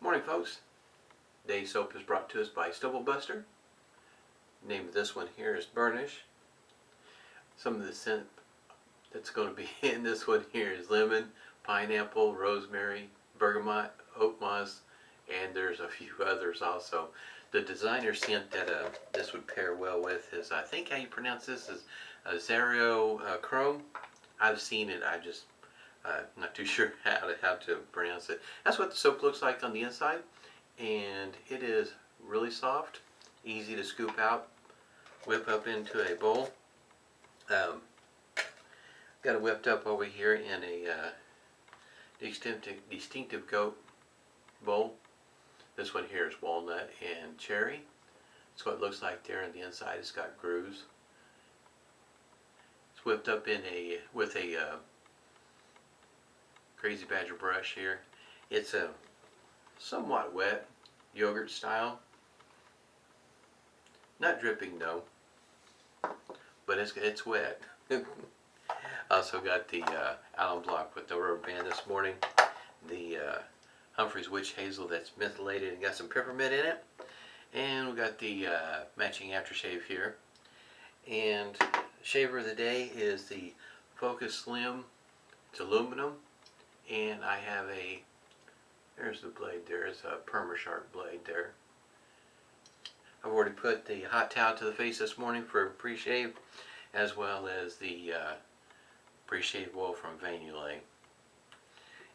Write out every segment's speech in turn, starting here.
Morning, folks. Today's soap is brought to us by Stubble Buster. The name of this one here is Burnish. Some of the scent that's going to be in this one here is lemon, pineapple, rosemary, bergamot, oak moss, and there's a few others also. The designer scent that this would pair well with is, I think how you pronounce this, is Zero Chrome. I've seen it, I just not too sure how to pronounce it. That's what the soap looks like on the inside, and it is really soft, easy to scoop out, whip up into a bowl. Got it whipped up over here in a distinctive goat bowl. This one here is walnut and cherry. That's what it looks like there on the inside. It's got grooves. It's whipped up in with a Crazy Badger brush here. It's a somewhat wet, yogurt style. Not dripping though, but it's wet. Also got the alum block with the rubber band this morning. The Humphrey's witch hazel that's mentholated and got some peppermint in it. And we got the matching aftershave here. And shaver of the day is the Focus Slim. It's aluminum. And I have there's the blade there, it's a Perma-Sharp blade there. I've already put the hot towel to the face this morning for Preshave, as well as the Preshave oil from Yulay.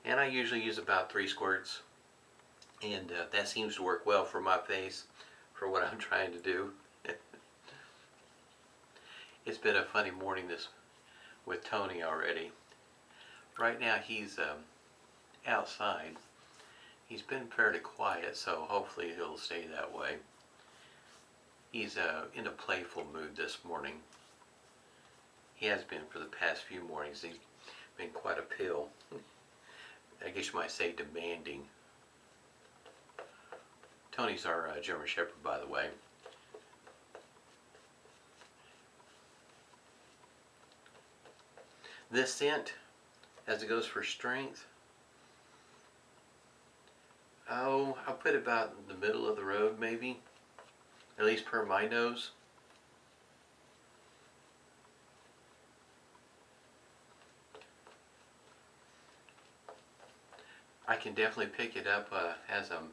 And I usually use about 3 squirts, and that seems to work well for my face, for what I'm trying to do. It's been a funny morning with Tony already. Right now he's outside. He's been fairly quiet, so hopefully he'll stay that way. He's in a playful mood this morning. He has been for the past few mornings. He's been quite a pill. I guess you might say demanding. Tony's our German Shepherd, by the way. This scent, as it goes for strength, I'll put about in the middle of the road, maybe, at least per my nose. I can definitely pick it up as I'm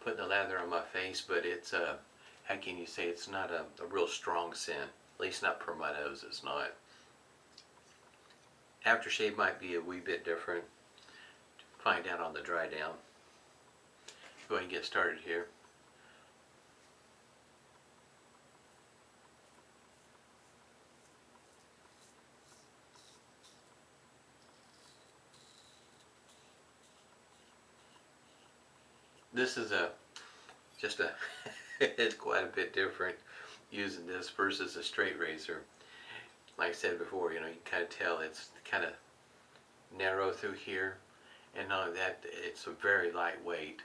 putting the lather on my face, but it's how can you say, it's not a real strong scent, at least not per my nose. It's not. Aftershave might be a wee bit different. Find out on the dry down. Go ahead and get started here. This is it's quite a bit different using this versus a straight razor. Like I said before, you know, you can kind of tell it's kind of narrow through here, and not only that, it's a very lightweight.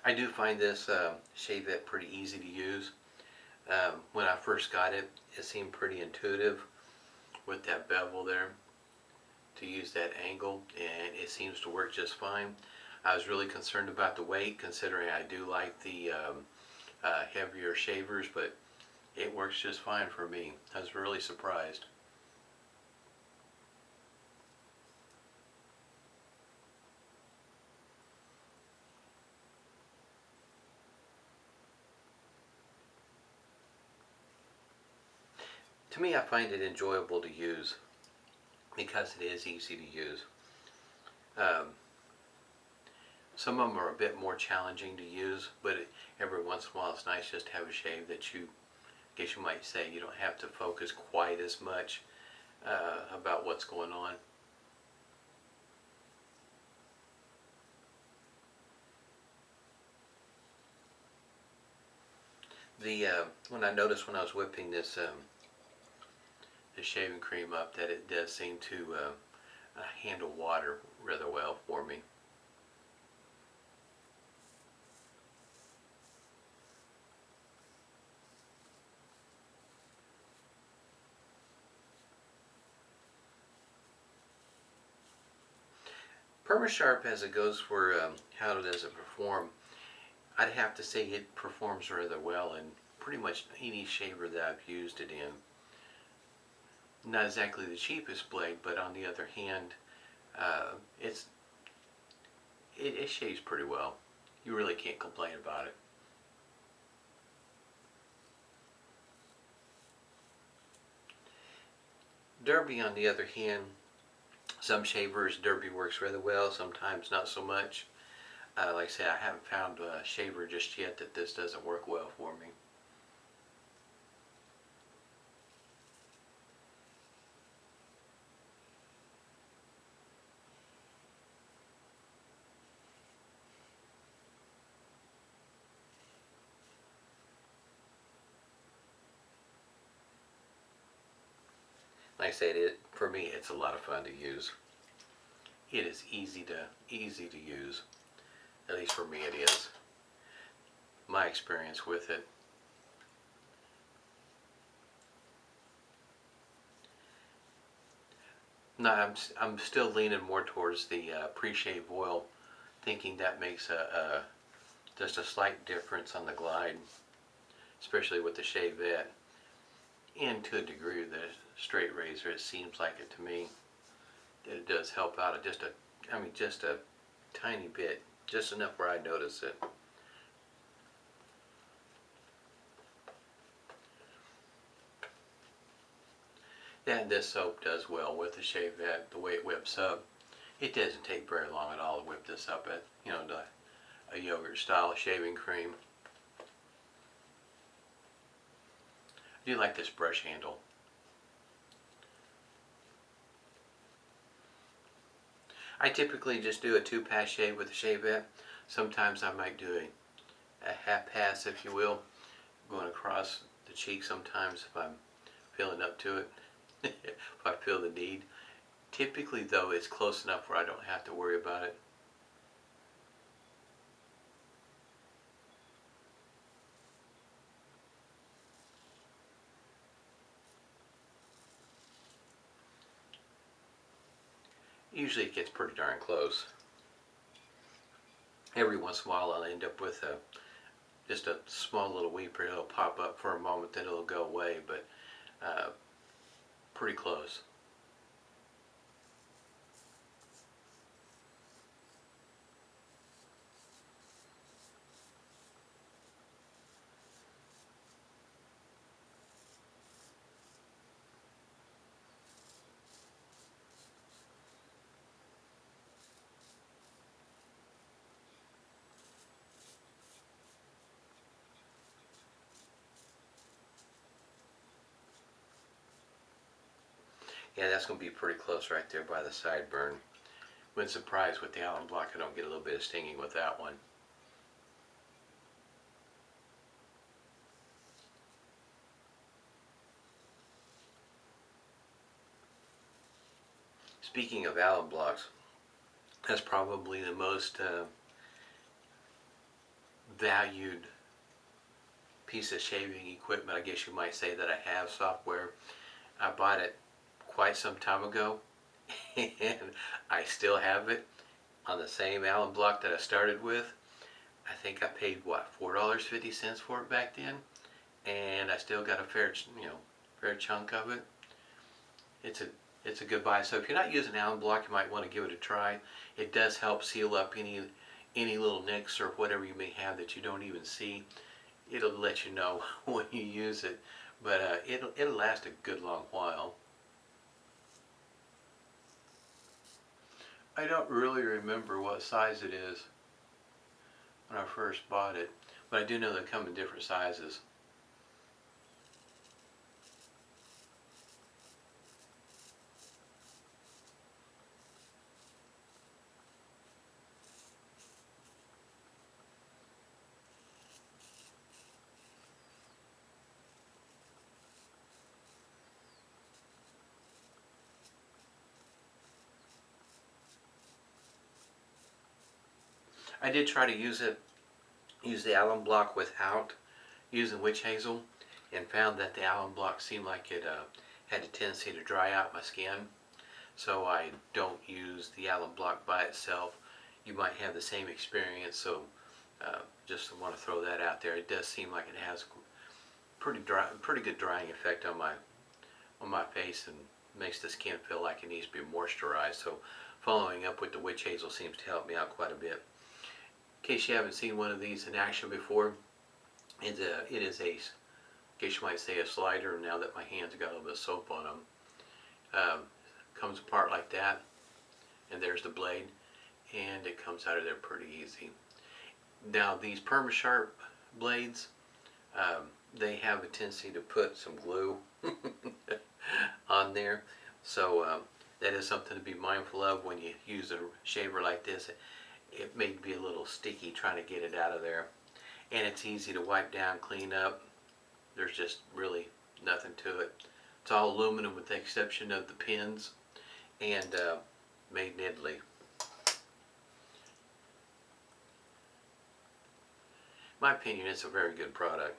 I do find this shavette pretty easy to use. When I first got it, it seemed pretty intuitive with that bevel there to use that angle, and it seems to work just fine. I was really concerned about the weight, considering I do like the heavier shavers, but it works just fine for me. I was really surprised. To me, I find it enjoyable to use because it is easy to use. Some of them are a bit more challenging to use, but every once in a while it's nice just to have a shave that you, I guess you might say, you don't have to focus quite as much about what's going on. When I noticed when I was whipping this shaving cream up, that it does seem to handle water rather well for me. Perma-Sharp, as it goes for how does it perform, I'd have to say it performs rather well in pretty much any shaver that I've used it in. Not exactly the cheapest blade, but on the other hand, uh, it's it shaves pretty well. You really can't complain about it. Derby, on the other hand, some shavers, Derby works rather well, sometimes not so much. Like I say, I haven't found a shaver just yet that this doesn't work well for me. Like I said, for me, it's a lot of fun to use. It is easy to use. At least for me, it is. My experience with it. No, I'm still leaning more towards the pre-shave oil, thinking that makes just a slight difference on the glide, especially with the shavette, and to a degree with the straight razor. It seems like it to me that it does help out just a tiny bit, just enough where I notice it. And this soap does well with the shavette, the way it whips up. It doesn't take very long at all to whip this up at, a yogurt style shaving cream. I do like this brush handle. I typically just do a 2-pass shave with the shavette. Sometimes I might do a half pass, if you will, going across the cheek sometimes if I'm feeling up to it, if I feel the need. Typically though, it's close enough where I don't have to worry about it. Usually it gets pretty darn close. Every once in a while I'll end up with just a small little weeper. It'll pop up for a moment, then it'll go away, but pretty close. Yeah, that's going to be pretty close right there by the sideburn. Wouldn't surprise with the alum block I don't get a little bit of stinging with that one. Speaking of alum blocks, that's probably the most valued piece of shaving equipment, I guess you might say, that I have, software. I bought it quite some time ago and I still have it on the same alum block that I started with. I think I paid what, $4.50 for it back then, and I still got a fair chunk of it. It's a good buy. So if you're not using alum block, you might want to give it a try. It does help seal up any little nicks or whatever you may have that you don't even see. It'll let you know when you use it, but it'll last a good long while. I don't really remember what size it is when I first bought it, but I do know they come in different sizes. I did try to use the alum block without using witch hazel, and found that the alum block seemed like it had a tendency to dry out my skin. so I don't use the alum block by itself. You might have the same experience, so just want to throw that out there. It does seem like it has pretty good drying effect on my face and makes the skin feel like it needs to be moisturized. So following up with the witch hazel seems to help me out quite a bit. In case you haven't seen one of these in action before, it is a, I guess you might say, a slider. Now that my hands got a little bit of soap on them, comes apart like that, and there's the blade, and it comes out of there pretty easy. Now these Perma-Sharp blades, they have a tendency to put some glue on there, so that is something to be mindful of when you use a shaver like this. It may be a little sticky trying to get it out of there, and it's easy to wipe down, clean up. There's just really nothing to it. It's all aluminum with the exception of the pins, and made in Italy. In my opinion, it's a very good product.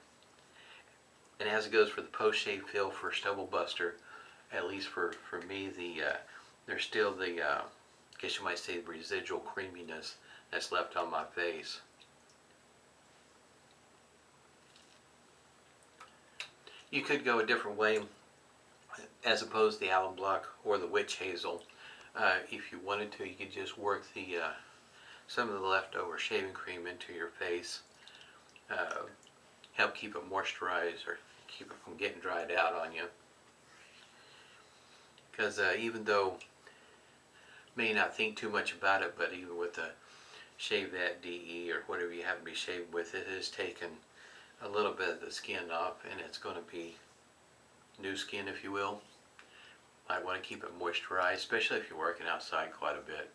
And as it goes for the post-shave feel for Stubble Buster, at least for me, there's still the, I guess you might say, the residual creaminess that's left on my face. You could go a different way, as opposed to the alum block or the witch hazel. If you wanted to, you could just work the some of the leftover shaving cream into your face, help keep it moisturized or keep it from getting dried out on you. Because even though may not think too much about it, but even with the Shavette DE or whatever you happen to be shaving with, it has taken a little bit of the skin off, and it's going to be new skin, if you will. Might want to keep it moisturized, especially if you're working outside quite a bit.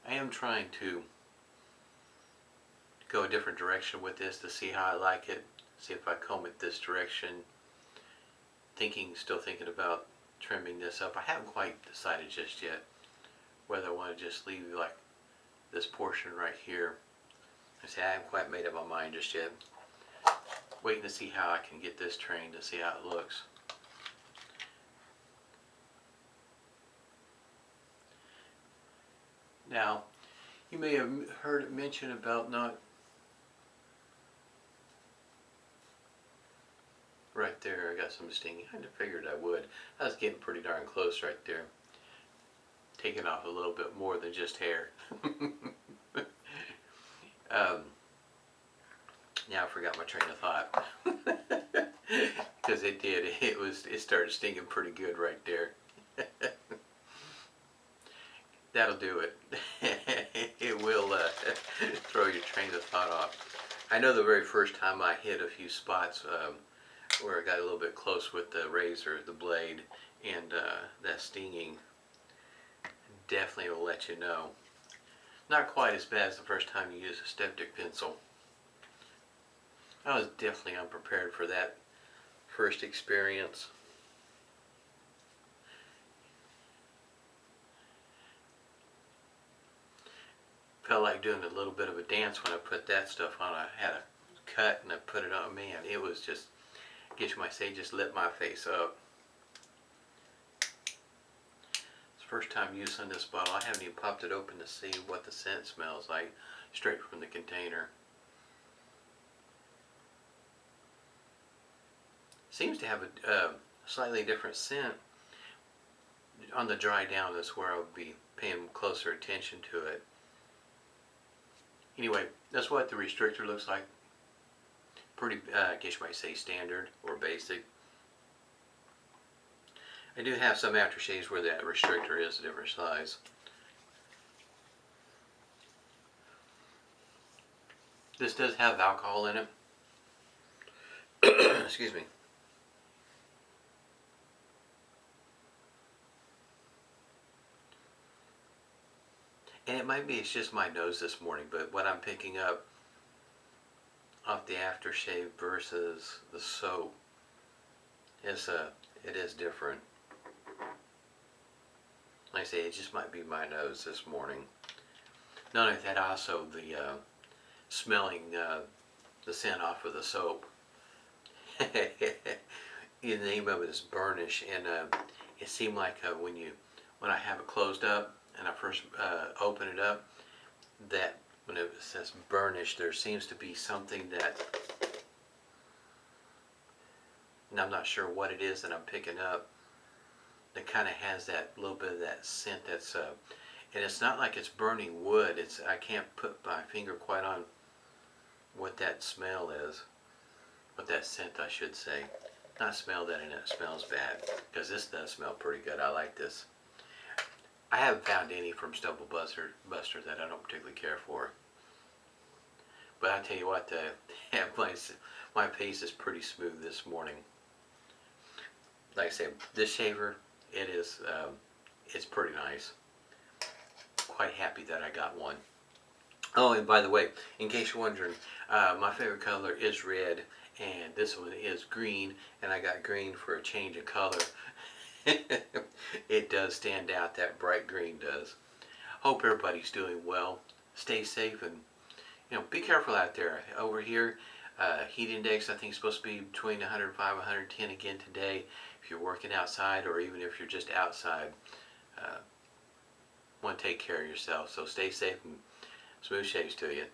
I am trying to go a different direction with this to see how I like it, see if I comb it this direction. Still thinking about trimming this up. I haven't quite decided just yet whether I want to just leave like this portion right here. I say I haven't quite made up my mind just yet. Waiting to see how I can get this trained to see how it looks. Now, you may have heard it mentioned about not right there. I got some stinging. I figured I would. I was getting pretty darn close right there. Taking off a little bit more than just hair. Now I forgot my train of thought. Because it did. It started stinging pretty good right there. That'll do it. It will throw your train of thought off. I know the very first time I hit a few spots where I got a little bit close with the razor, the blade, and that stinging definitely will let you know. Not quite as bad as the first time you used a styptic pencil. I was definitely unprepared for that first experience. Felt like doing a little bit of a dance when I put that stuff on. I had a cut and I put it on. Man, it was just, I guess you might say, just lit my face up. It's the first time using this bottle. I haven't even popped it open to see what the scent smells like straight from the container. Seems to have a slightly different scent. On the dry down, that's where I'll be paying closer attention to it. Anyway, that's what the restrictor looks like. Pretty, I guess you might say, standard or basic. I do have some aftershaves where that restrictor is a different size. This does have alcohol in it. Excuse me. And it might be it's just my nose this morning, but what I'm picking up off the aftershave versus the soap is it is different. Like I say, it just might be my nose this morning. Not only that, also the smelling the scent off of the soap. The name of it is Burnish, and it seemed like when I have it closed up and I first open it up, that when it says burnish, there seems to be something that, and I'm not sure what it is that I'm picking up, that kind of has that little bit of that scent that's and it's not like it's burning wood. It's, I can't put my finger quite on what that smell is, what that scent I should say. Not smell that and it smells bad, because this does smell pretty good. I like this. I haven't found any from Stubble Buster that I don't particularly care for. But I tell you what, my face is pretty smooth this morning. Like I said, this shaver, it is, it's pretty nice. Quite happy that I got one. Oh, and by the way, in case you're wondering, my favorite color is red, and this one is green, and I got green for a change of color. It does stand out, that bright green does. Hope everybody's doing well. Stay safe, and be careful out there. Over here, heat index I think is supposed to be between 105 and 110 again today. If you're working outside, or even if you're just outside, want to take care of yourself. So stay safe, and smooth shaves to you.